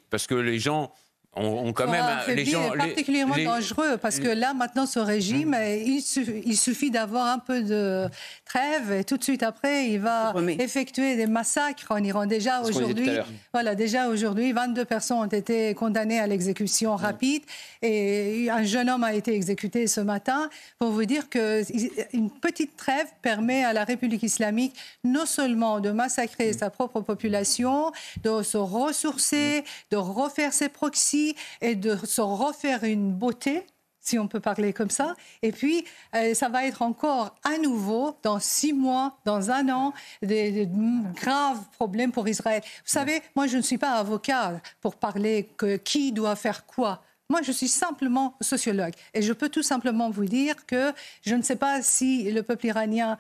parce que les gens ont quand même... Les gens est particulièrement dangereux, parce que là, maintenant, ce régime, il suffit d'avoir un peu de trêve, et tout de suite après, il va effectuer des massacres en Iran. Déjà aujourd'hui, 22 personnes ont été condamnées à l'exécution rapide, et un jeune homme a été exécuté ce matin, pour vous dire qu'une petite trêve permet à la République islamique non seulement de massacrer sa propre population, de se ressourcer, de refaire ses proxys, et de se refaire une beauté, si on peut parler comme ça. Et puis, ça va être encore à nouveau, dans 6 mois, dans 1 an, des graves problèmes pour Israël. Vous savez, moi, je ne suis pas avocat pour parler que qui doit faire quoi. Moi, je suis simplement sociologue. Et je peux tout simplement vous dire que je ne sais pas si le peuple iranien,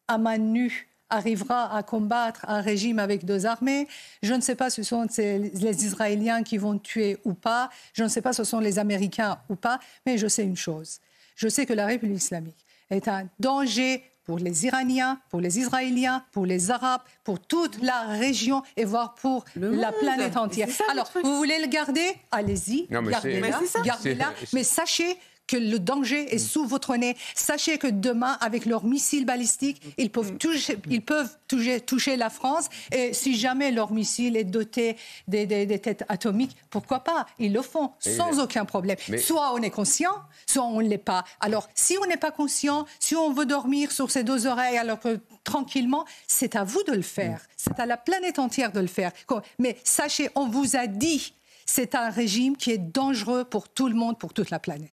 à main nue, arrivera à combattre un régime avec 2 armées. Je ne sais pas si ce sont les Israéliens qui vont tuer ou pas. Je ne sais pas si ce sont les Américains ou pas. Mais je sais une chose. Je sais que la République islamique est un danger pour les Iraniens, pour les Israéliens, pour les Arabes, pour toute la région et voire pour la planète entière. Alors, vous voulez le garder? Allez-y, gardez-la. Mais sachez que le danger est sous votre nez. Sachez que demain, avec leurs missiles balistiques, ils peuvent toucher la France. Et si jamais leur missile est doté des têtes atomiques, pourquoi pas? Ils le font sans aucun problème. Soit on est conscient, soit on ne l'est pas. Alors, si on n'est pas conscient, si on veut dormir sur ses 2 oreilles, alors que tranquillement, c'est à vous de le faire. C'est à la planète entière de le faire. Mais sachez, on vous a dit, c'est un régime qui est dangereux pour tout le monde, pour toute la planète.